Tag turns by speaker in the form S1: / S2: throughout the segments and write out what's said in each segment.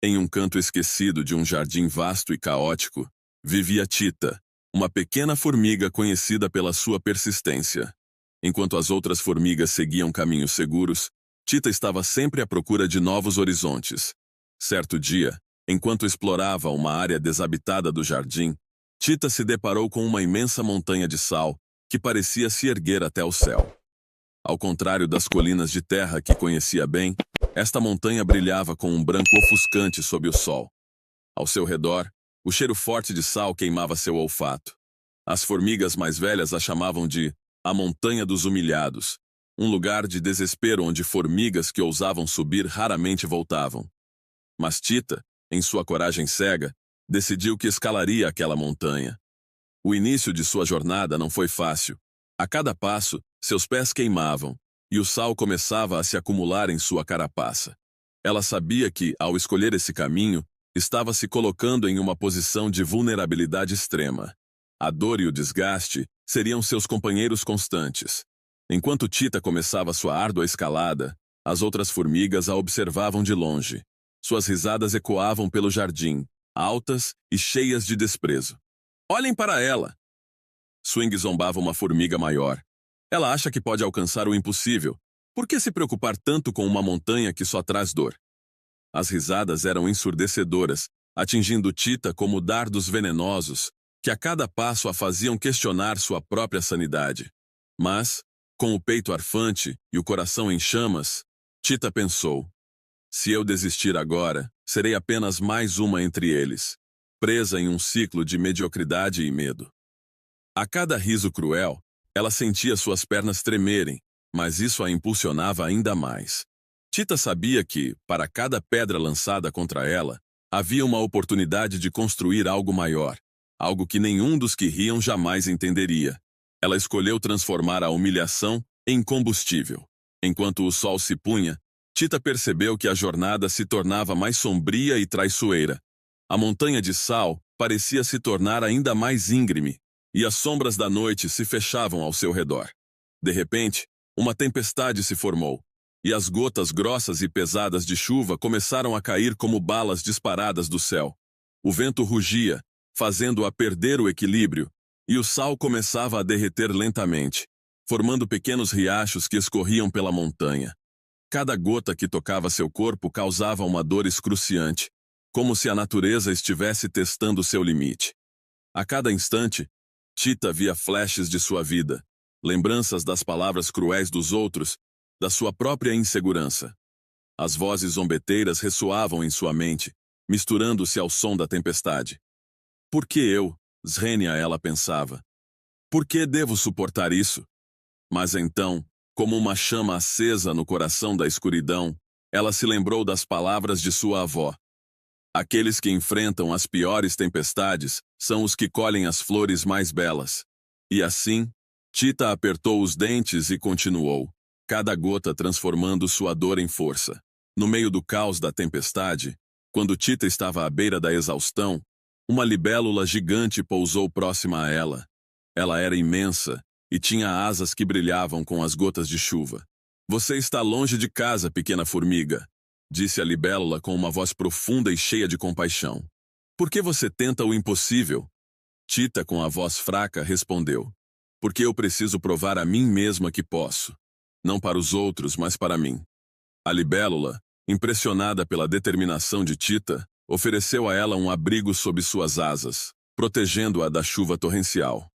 S1: Em um canto esquecido de um jardim vasto e caótico, vivia Tita, uma pequena formiga conhecida pela sua persistência. Enquanto as outras formigas seguiam caminhos seguros, Tita estava sempre à procura de novos horizontes. Certo dia, enquanto explorava uma área desabitada do jardim, Tita se deparou com uma imensa montanha de sal que parecia se erguer até o céu. Ao contrário das colinas de terra que conhecia bem, esta montanha brilhava com um branco ofuscante sob o sol. Ao seu redor, o cheiro forte de sal queimava seu olfato. As formigas mais velhas a chamavam de a Montanha dos Humilhados, um lugar de desespero onde formigas que ousavam subir raramente voltavam. Mas Tita, em sua coragem cega, decidiu que escalaria aquela montanha. O início de sua jornada não foi fácil. A cada passo, seus pés queimavam, e o sal começava a se acumular em sua carapaça. Ela sabia que, ao escolher esse caminho, estava se colocando em uma posição de vulnerabilidade extrema. A dor e o desgaste seriam seus companheiros constantes. Enquanto Tita começava sua árdua escalada, as outras formigas a observavam de longe. Suas risadas ecoavam pelo jardim, altas e cheias de desprezo. Olhem para ela! Swing zombava uma formiga maior. Ela acha que pode alcançar o impossível. Por que se preocupar tanto com uma montanha que só traz dor? As risadas eram ensurdecedoras, atingindo Tita como dardos venenosos, que a cada passo a faziam questionar sua própria sanidade. Mas, com o peito arfante e o coração em chamas, Tita pensou: se eu desistir agora, serei apenas mais uma entre eles, presa em um ciclo de mediocridade e medo. A cada riso cruel, ela sentia suas pernas tremerem, mas isso a impulsionava ainda mais. Tita sabia que, para cada pedra lançada contra ela, havia uma oportunidade de construir algo maior, algo que nenhum dos que riam jamais entenderia. Ela escolheu transformar a humilhação em combustível. Enquanto o sol se punha, Tita percebeu que a jornada se tornava mais sombria e traiçoeira. A montanha de sal parecia se tornar ainda mais íngreme, e as sombras da noite se fechavam ao seu redor. De repente, uma tempestade se formou, e as gotas grossas e pesadas de chuva começaram a cair como balas disparadas do céu. O vento rugia, fazendo-a perder o equilíbrio, e o sal começava a derreter lentamente, formando pequenos riachos que escorriam pela montanha. Cada gota que tocava seu corpo causava uma dor excruciante, como se a natureza estivesse testando seu limite. A cada instante, Tita via flashes de sua vida, lembranças das palavras cruéis dos outros, da sua própria insegurança. As vozes zombeteiras ressoavam em sua mente, misturando-se ao som da tempestade. Por que eu, Srenia, ela pensava? Por que devo suportar isso? Mas então, como uma chama acesa no coração da escuridão, ela se lembrou das palavras de sua avó. Aqueles que enfrentam as piores tempestades são os que colhem as flores mais belas. E assim, Tita apertou os dentes e continuou, cada gota transformando sua dor em força. No meio do caos da tempestade, quando Tita estava à beira da exaustão, uma libélula gigante pousou próxima a ela. Ela era imensa e tinha asas que brilhavam com as gotas de chuva. Você está longe de casa, pequena formiga, disse a libélula com uma voz profunda e cheia de compaixão. Por que você tenta o impossível? Tita, com a voz fraca, respondeu. Porque eu preciso provar a mim mesma que posso. Não para os outros, mas para mim. A libélula, impressionada pela determinação de Tita, ofereceu a ela um abrigo sob suas asas, protegendo-a da chuva torrencial.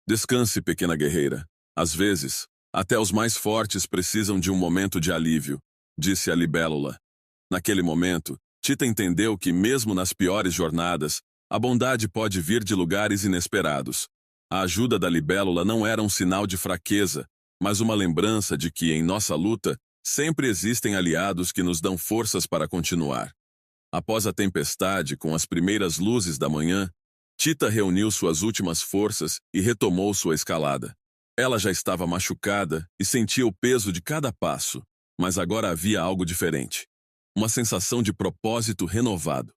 S1: Descanse, pequena guerreira. Às vezes, até os mais fortes precisam de um momento de alívio, disse a libélula. Naquele momento, Tita entendeu que, mesmo nas piores jornadas, a bondade pode vir de lugares inesperados. A ajuda da libélula não era um sinal de fraqueza, mas uma lembrança de que, em nossa luta, sempre existem aliados que nos dão forças para continuar. Após a tempestade, com as primeiras luzes da manhã, Tita reuniu suas últimas forças e retomou sua escalada. Ela já estava machucada e sentia o peso de cada passo, mas agora havia algo diferente. Uma sensação de propósito renovado.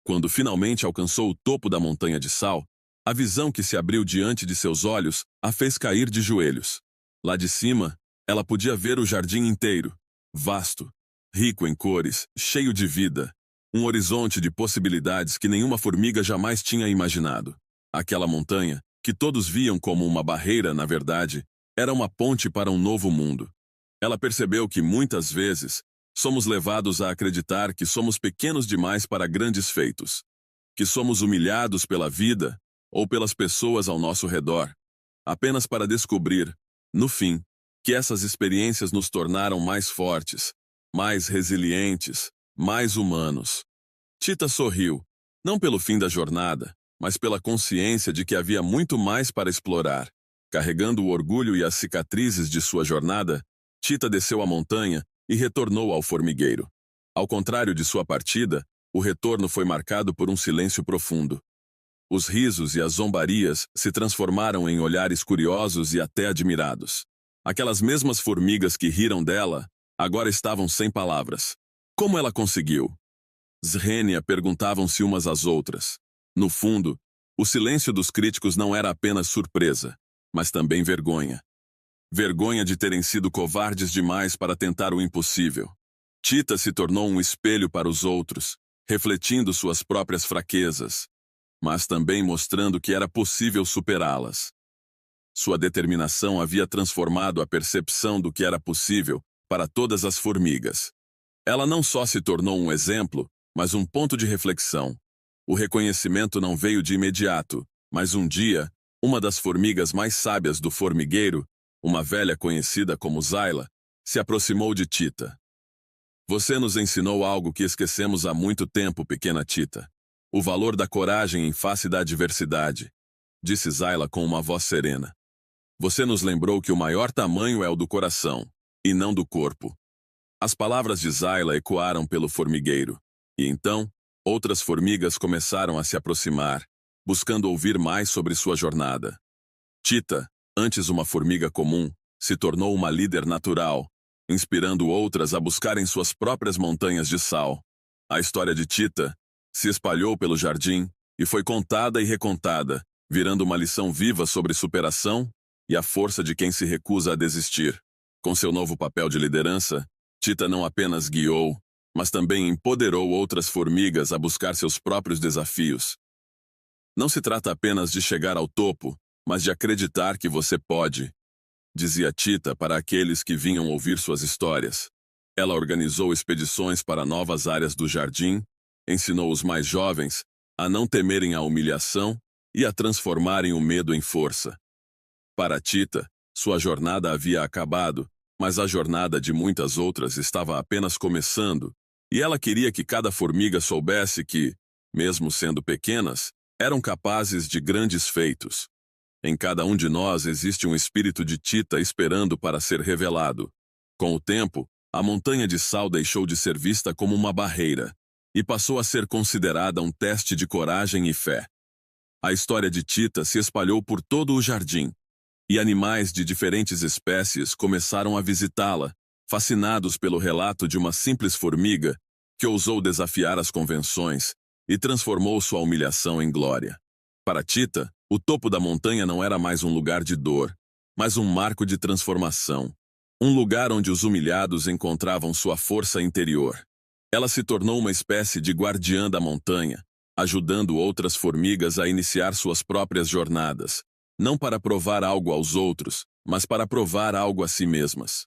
S1: Quando finalmente alcançou o topo da montanha de sal, a visão que se abriu diante de seus olhos a fez cair de joelhos. Lá de cima, ela podia ver o jardim inteiro, vasto, rico em cores, cheio de vida. Um horizonte de possibilidades que nenhuma formiga jamais tinha imaginado. Aquela montanha, que todos viam como uma barreira, na verdade, era uma ponte para um novo mundo. Ela percebeu que, muitas vezes, somos levados a acreditar que somos pequenos demais para grandes feitos, que somos humilhados pela vida ou pelas pessoas ao nosso redor, apenas para descobrir, no fim, que essas experiências nos tornaram mais fortes, mais resilientes, mais humanos. Tita sorriu, não pelo fim da jornada, mas pela consciência de que havia muito mais para explorar. Carregando o orgulho e as cicatrizes de sua jornada, Tita desceu a montanha e retornou ao formigueiro. Ao contrário de sua partida, o retorno foi marcado por um silêncio profundo. Os risos e as zombarias se transformaram em olhares curiosos e até admirados. Aquelas mesmas formigas que riram dela, agora estavam sem palavras. Como ela conseguiu? Zrenia perguntavam-se umas às outras. No fundo, o silêncio dos críticos não era apenas surpresa, mas também vergonha. Vergonha de terem sido covardes demais para tentar o impossível. Tita se tornou um espelho para os outros, refletindo suas próprias fraquezas, mas também mostrando que era possível superá-las. Sua determinação havia transformado a percepção do que era possível para todas as formigas. Ela não só se tornou um exemplo, mas um ponto de reflexão. O reconhecimento não veio de imediato, mas um dia, uma das formigas mais sábias do formigueiro, uma velha conhecida como Zayla, se aproximou de Tita. Você nos ensinou algo que esquecemos há muito tempo, pequena Tita. O valor da coragem em face da adversidade, disse Zayla com uma voz serena. Você nos lembrou que o maior tamanho é o do coração, e não do corpo. As palavras de Zayla ecoaram pelo formigueiro, e então, outras formigas começaram a se aproximar, buscando ouvir mais sobre sua jornada. Tita, antes uma formiga comum, se tornou uma líder natural, inspirando outras a buscarem suas próprias montanhas de sal. A história de Tita se espalhou pelo jardim e foi contada e recontada, virando uma lição viva sobre superação e a força de quem se recusa a desistir. Com seu novo papel de liderança, Tita não apenas guiou, mas também empoderou outras formigas a buscar seus próprios desafios. Não se trata apenas de chegar ao topo, mas de acreditar que você pode, dizia Tita para aqueles que vinham ouvir suas histórias. Ela organizou expedições para novas áreas do jardim, ensinou os mais jovens a não temerem a humilhação e a transformarem o medo em força. Para Tita, sua jornada havia acabado, mas a jornada de muitas outras estava apenas começando, e ela queria que cada formiga soubesse que, mesmo sendo pequenas, eram capazes de grandes feitos. Em cada um de nós existe um espírito de Tita esperando para ser revelado. Com o tempo, a montanha de sal deixou de ser vista como uma barreira e passou a ser considerada um teste de coragem e fé. A história de Tita se espalhou por todo o jardim, e animais de diferentes espécies começaram a visitá-la, fascinados pelo relato de uma simples formiga que ousou desafiar as convenções e transformou sua humilhação em glória. Para Tita, o topo da montanha não era mais um lugar de dor, mas um marco de transformação. Um lugar onde os humilhados encontravam sua força interior. Ela se tornou uma espécie de guardiã da montanha, ajudando outras formigas a iniciar suas próprias jornadas, não para provar algo aos outros, mas para provar algo a si mesmas.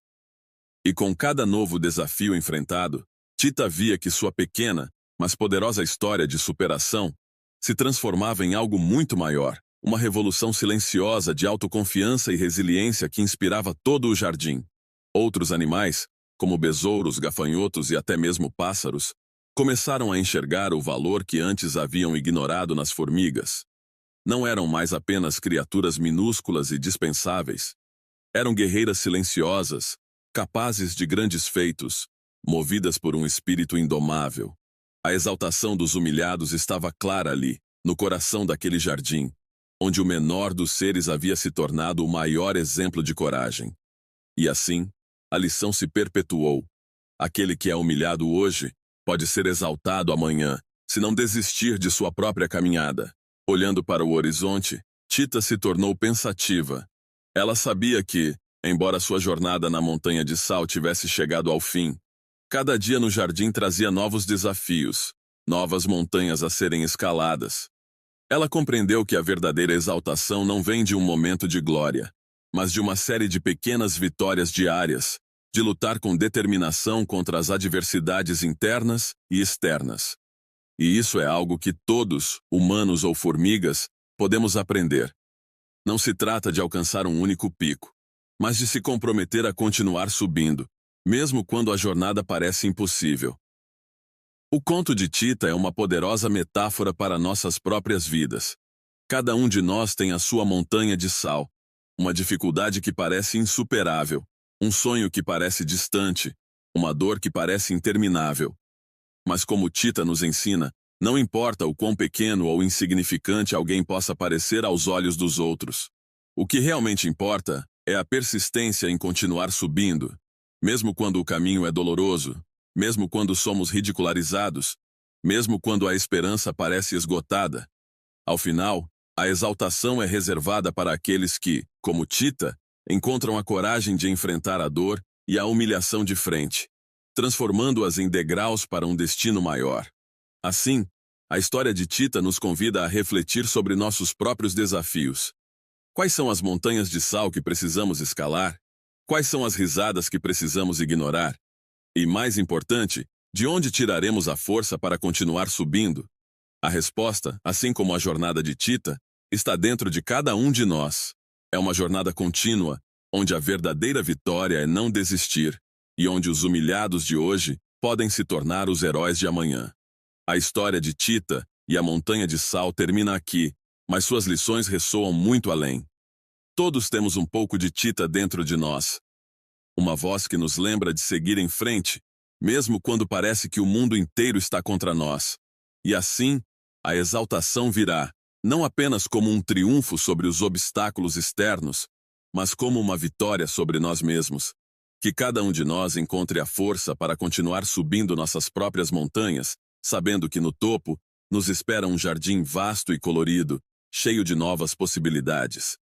S1: E com cada novo desafio enfrentado, Tita via que sua pequena, mas poderosa história de superação se transformava em algo muito maior, uma revolução silenciosa de autoconfiança e resiliência que inspirava todo o jardim. Outros animais, como besouros, gafanhotos e até mesmo pássaros, começaram a enxergar o valor que antes haviam ignorado nas formigas. Não eram mais apenas criaturas minúsculas e dispensáveis. Eram guerreiras silenciosas, capazes de grandes feitos, movidas por um espírito indomável. A exaltação dos humilhados estava clara ali, no coração daquele jardim, onde o menor dos seres havia se tornado o maior exemplo de coragem. E assim, a lição se perpetuou. Aquele que é humilhado hoje pode ser exaltado amanhã, se não desistir de sua própria caminhada. Olhando para o horizonte, Tita se tornou pensativa. Ela sabia que, embora sua jornada na montanha de sal tivesse chegado ao fim, cada dia no jardim trazia novos desafios, novas montanhas a serem escaladas. Ela compreendeu que a verdadeira exaltação não vem de um momento de glória, mas de uma série de pequenas vitórias diárias, de lutar com determinação contra as adversidades internas e externas. E isso é algo que todos, humanos ou formigas, podemos aprender. Não se trata de alcançar um único pico, mas de se comprometer a continuar subindo, mesmo quando a jornada parece impossível. O conto de Tita é uma poderosa metáfora para nossas próprias vidas. Cada um de nós tem a sua montanha de sal, uma dificuldade que parece insuperável, um sonho que parece distante, uma dor que parece interminável. Mas como Tita nos ensina, não importa o quão pequeno ou insignificante alguém possa parecer aos olhos dos outros. O que realmente importa é a persistência em continuar subindo, mesmo quando o caminho é doloroso, mesmo quando somos ridicularizados, mesmo quando a esperança parece esgotada. Ao final, a exaltação é reservada para aqueles que, como Tita, encontram a coragem de enfrentar a dor e a humilhação de frente, transformando-as em degraus para um destino maior. Assim, a história de Tita nos convida a refletir sobre nossos próprios desafios. Quais são as montanhas de sal que precisamos escalar? Quais são as risadas que precisamos ignorar? E, mais importante, de onde tiraremos a força para continuar subindo? A resposta, assim como a jornada de Tita, está dentro de cada um de nós. É uma jornada contínua, onde a verdadeira vitória é não desistir, e onde os humilhados de hoje podem se tornar os heróis de amanhã. A história de Tita e a montanha de sal termina aqui, mas suas lições ressoam muito além. Todos temos um pouco de Tita dentro de nós. Uma voz que nos lembra de seguir em frente, mesmo quando parece que o mundo inteiro está contra nós. E assim, a exaltação virá, não apenas como um triunfo sobre os obstáculos externos, mas como uma vitória sobre nós mesmos. Que cada um de nós encontre a força para continuar subindo nossas próprias montanhas, sabendo que no topo nos espera um jardim vasto e colorido, cheio de novas possibilidades.